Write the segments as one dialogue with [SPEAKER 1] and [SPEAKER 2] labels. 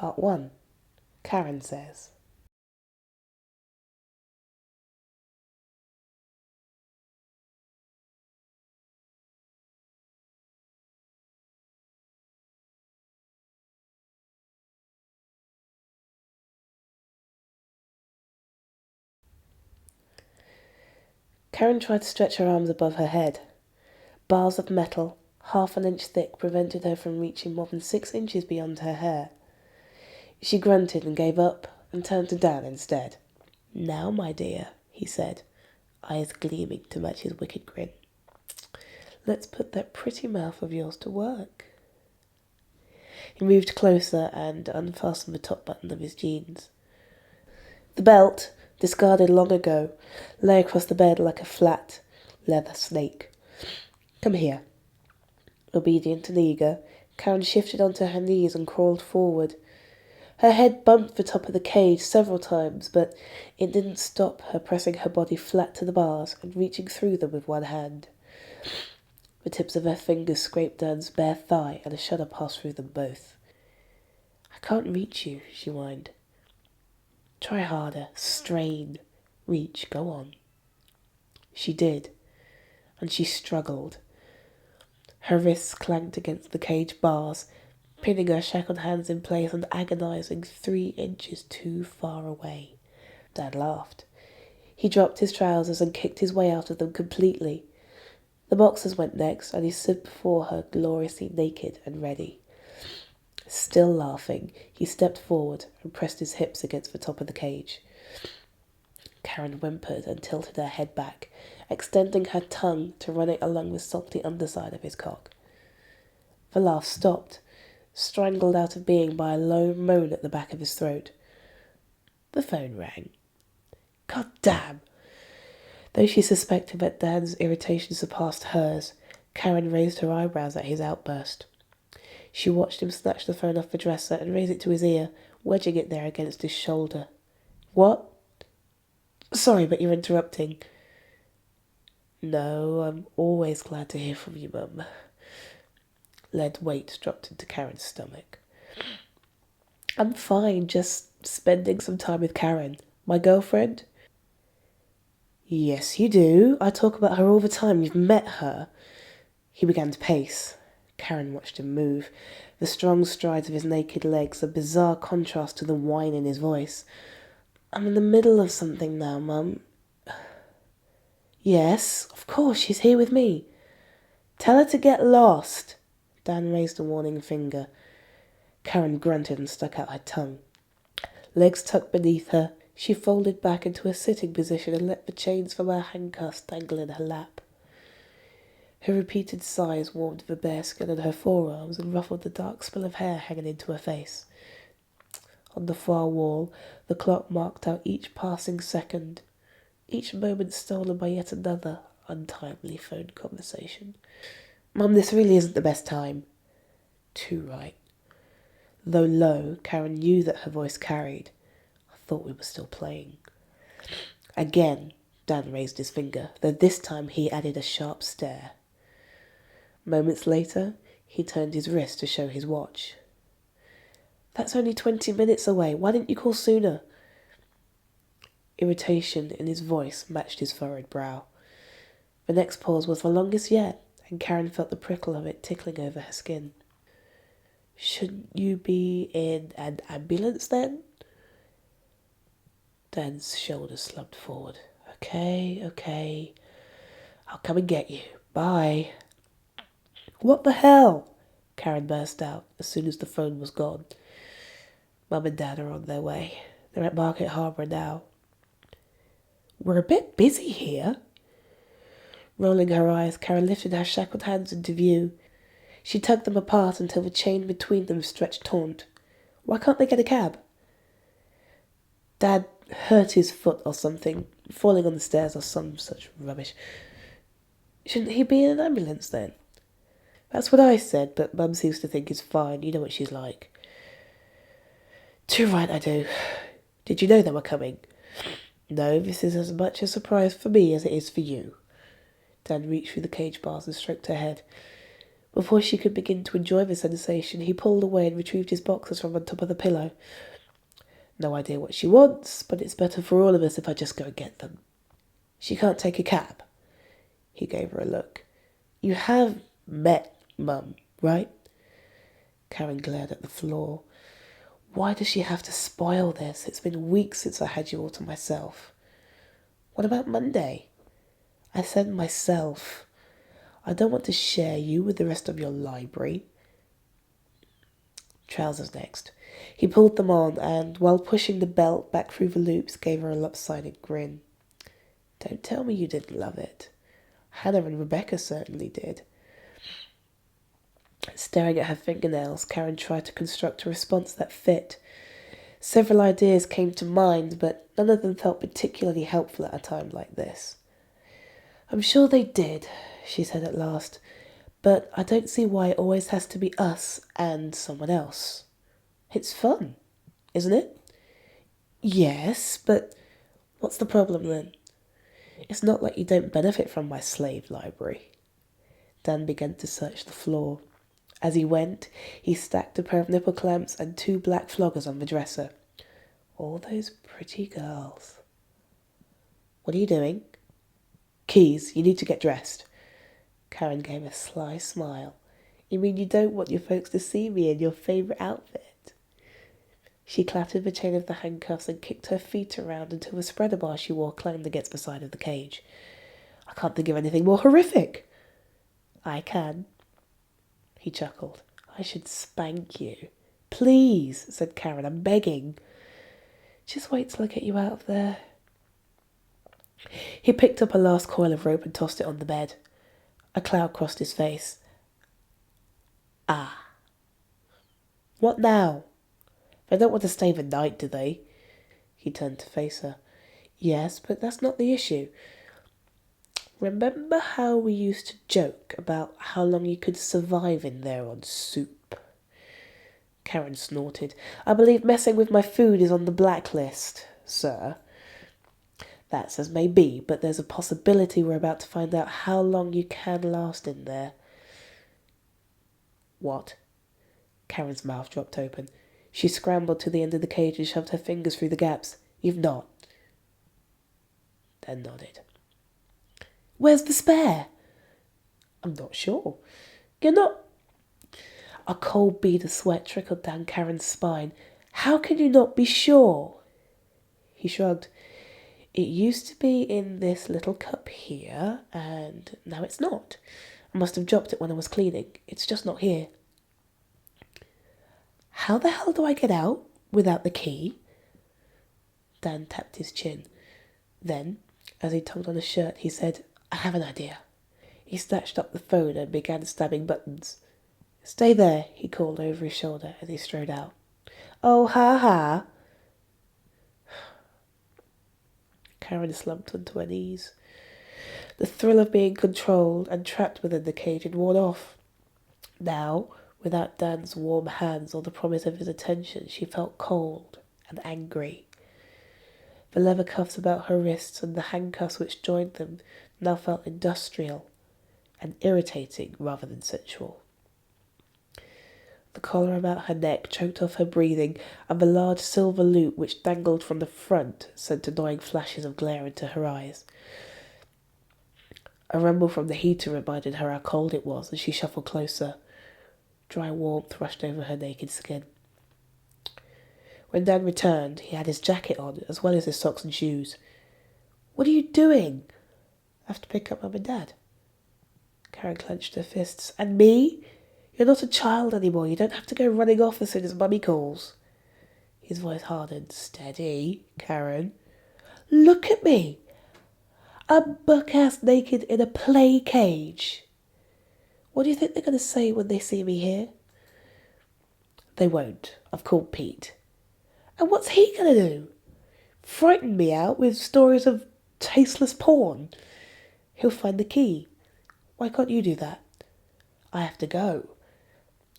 [SPEAKER 1] Part 1. Karen says. Karen tried to stretch her arms above her head. Bars of metal, half an inch thick, prevented her from reaching more than 6 inches beyond her hair. She grunted and gave up and turned to Dan instead. "Now, my dear," he said, eyes gleaming to match his wicked grin. "Let's put that pretty mouth of yours to work." He moved closer and unfastened the top button of his jeans. The belt, discarded long ago, lay across the bed like a flat leather snake. "Come here." Obedient and eager, Karen shifted onto her knees and crawled forward. Her head bumped the top of the cage several times, but it didn't stop her pressing her body flat to the bars and reaching through them with one hand. The tips of her fingers scraped Dan's bare thigh, and a shudder passed through them both. "I can't reach you," she whined. "Try harder. Strain. Reach. Go on." She did, and she struggled. Her wrists clanked against the cage bars, pinning her shackled hands in place and agonizing 3 inches too far away. Dad laughed. He dropped his trousers and kicked his way out of them completely. The boxers went next, and he stood before her gloriously naked and ready. Still laughing, he stepped forward and pressed his hips against the top of the cage. Karen whimpered and tilted her head back, extending her tongue to run it along the salty underside of his cock. The laugh stopped, strangled out of being by a low moan at the back of his throat. The phone rang. God damn! Though she suspected that Dan's irritation surpassed hers, Karen raised her eyebrows at his outburst. She watched him snatch the phone off the dresser and raise it to his ear, wedging it there against his shoulder. "What? Sorry, but you're interrupting." "No, I'm always glad to hear from you, Mum." Lead weight dropped into Karen's stomach. "I'm fine, just spending some time with Karen. My girlfriend?" "Yes, you do. I talk about her all the time. You've met her." He began to pace. Karen watched him move, the strong strides of his naked legs a bizarre contrast to the whine in his voice. "I'm in the middle of something now, Mum." "Yes, of course, she's here with me." "Tell her to get lost." Dan raised a warning finger. Karen grunted and stuck out her tongue. Legs tucked beneath her, she folded back into a sitting position and let the chains from her handcuffs dangle in her lap. Her repeated sighs warmed the bare skin on her forearms and ruffled the dark spill of hair hanging into her face. On the far wall, the clock marked out each passing second, each moment stolen by yet another untimely phone conversation. "Mum, this really isn't the best time." Too right. Though low, Karen knew that her voice carried. "I thought we were still playing." Again, Dan raised his finger, though this time he added a sharp stare. Moments later, he turned his wrist to show his watch. "That's only 20 minutes away. Why didn't you call sooner?" Irritation in his voice matched his furrowed brow. The next pause was the longest yet, and Karen felt the prickle of it tickling over her skin. "Shouldn't you be in an ambulance then?" Dan's shoulders slumped forward. Okay. I'll come and get you. Bye." "What the hell?" Karen burst out as soon as the phone was gone. "Mum and Dad are on their way. They're at Market Harbour now." "We're a bit busy here." Rolling her eyes, Karen lifted her shackled hands into view. She tugged them apart until the chain between them stretched taut. "Why can't they get a cab?" "Dad hurt his foot or something, falling on the stairs or some such rubbish." "Shouldn't he be in an ambulance then?" "That's what I said, but Mum seems to think he's fine. You know what she's like." "Too right I do. Did you know they were coming?" "No, this is as much a surprise for me as it is for you." Dan reached through the cage bars and stroked her head. Before she could begin to enjoy the sensation, he pulled away and retrieved his boxers from on top of the pillow. No idea what she wants, but it's better for all of us if I just go and get them. She can't take a cab. He gave her a look. You have met Mum, right? Karen glared at the floor. Why does she have to spoil this? It's been weeks since I had you all to myself. What about Monday? I said myself. I don't want to share you with the rest of your library. Trousers next. He pulled them on and, while pushing the belt back through the loops, gave her a lopsided grin. Don't tell me you didn't love it. Hannah and Rebecca certainly did. Staring at her fingernails, Karen tried to construct a response that fit. Several ideas came to mind, but none of them felt particularly helpful at a time like this. I'm sure they did, she said at last, but I don't see why it always has to be us and someone else. It's fun, isn't it? Yes, but what's the problem then? It's not like you don't benefit from my slave library. Dan began to search the floor. As he went, he stacked a pair of nipple clamps and 2 black floggers on the dresser. All those pretty girls. What are you doing? Keys, you need to get dressed. Karen gave a sly smile. You mean you don't want your folks to see me in your favourite outfit? She clattered the chain of the handcuffs and kicked her feet around until the spreader bar she wore clanged against the side of the cage. I can't think of anything more horrific. I can. He chuckled. I should spank you. Please, said Karen, I'm begging. Just wait till I get you out of there. He picked up a last coil of rope and tossed it on the bed. A cloud crossed his face. Ah. What now? They don't want to stay the night, do they? He turned to face her. Yes, but that's not the issue. Remember how we used to joke about how long you could survive in there on soup? Karen snorted. I believe messing with my food is on the blacklist, sir. That's as may be, but there's a possibility we're about to find out how long you can last in there. What? Karen's mouth dropped open. She scrambled to the end of the cage and shoved her fingers through the gaps. You've not. Dan nodded. Where's the spare? I'm not sure. You're not... A cold bead of sweat trickled down Karen's spine. How can you not be sure? He shrugged. It used to be in this little cup here, and now it's not. I must have dropped it when I was cleaning. It's just not here. How the hell do I get out without the key? Dan tapped his chin. Then, as he tugged on his shirt, he said, I have an idea. He snatched up the phone and began stabbing buttons. Stay there, he called over his shoulder as he strode out. Oh, ha. Karen slumped onto her knees. The thrill of being controlled and trapped within the cage had worn off. Now, without Dan's warm hands or the promise of his attention, she felt cold and angry. The leather cuffs about her wrists and the handcuffs which joined them now felt industrial and irritating rather than sensual. The collar about her neck choked off her breathing, and the large silver loop which dangled from the front sent annoying flashes of glare into her eyes. A rumble from the heater reminded her how cold it was, and she shuffled closer. Dry warmth rushed over her naked skin. When Dan returned, he had his jacket on, as well as his socks and shoes. What are you doing? I have to pick up Mum and Dad. Karen clenched her fists. And me? You're not a child anymore. You don't have to go running off as soon as Mummy calls. His voice hardened. Steady, Karen. Look at me. I'm buck-ass naked in a play cage. What do you think they're going to say when they see me here? They won't. I've called Pete. And what's he going to do? Frighten me out with stories of tasteless porn? He'll find the key. Why can't you do that? I have to go.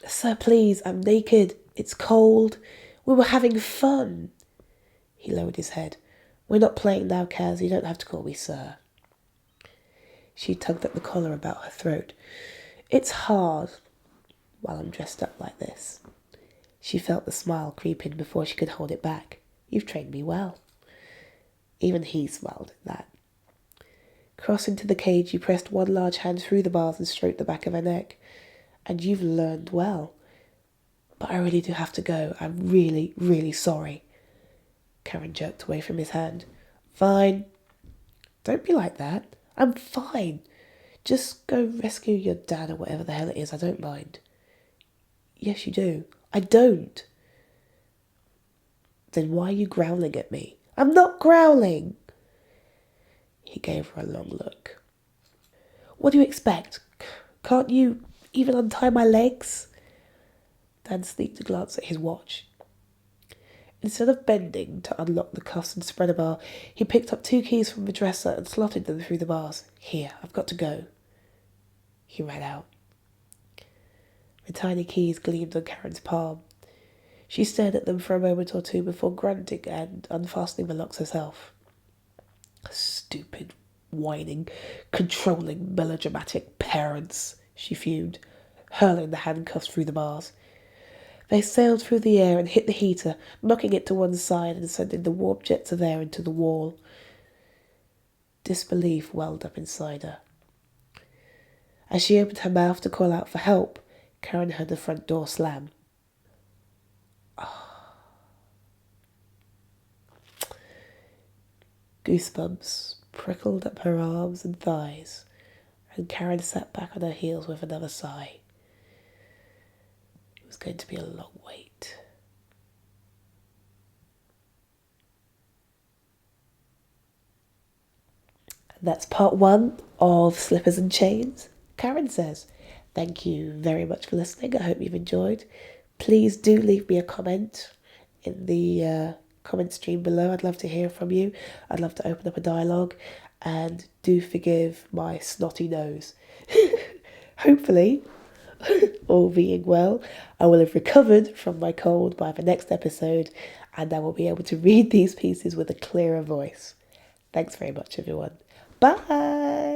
[SPEAKER 1] Sir, please, I'm naked. It's cold. We were having fun. He lowered his head. We're not playing now, Kaz. You don't have to call me sir. She tugged at the collar about her throat. It's hard while I'm dressed up like this. She felt the smile creep in before she could hold it back. You've trained me well. Even he smiled at that. Crossing to the cage, you pressed one large hand through the bars and stroked the back of her neck. And you've learned well. But I really do have to go. I'm really, really sorry. Karen jerked away from his hand. Fine. Don't be like that. I'm fine. Just go rescue your dad or whatever the hell it is. I don't mind. Yes, you do. I don't. Then why are you growling at me? I'm not growling. He gave her a long look. What do you expect? Can't you even untie my legs? Dan sneaked a glance at his watch. Instead of bending to unlock the cuffs and spreader bar, he picked up 2 keys from the dresser and slotted them through the bars. Here, I've got to go. He ran out. The tiny keys gleamed on Karen's palm. She stared at them for a moment or two before grunting and unfastening the locks herself. Stupid, whining, controlling, melodramatic parents, she fumed, hurling the handcuffs through the bars. They sailed through the air and hit the heater, knocking it to one side and sending the warp jets of air into the wall. Disbelief welled up inside her. As she opened her mouth to call out for help, Karen heard the front door slam. Goosebumps prickled up her arms and thighs, and Karen sat back on her heels with another sigh. It was going to be a long wait. And that's part 1 of Slippers and Chains. Karen says, thank you very much for listening. I hope you've enjoyed. Please do leave me a comment in the comment stream below. I'd love to hear from you. I'd love to open up a dialogue. And do forgive my snotty nose. Hopefully, all being well, I will have recovered from my cold by the next episode, and I will be able to read these pieces with a clearer voice. Thanks very much, everyone. Bye!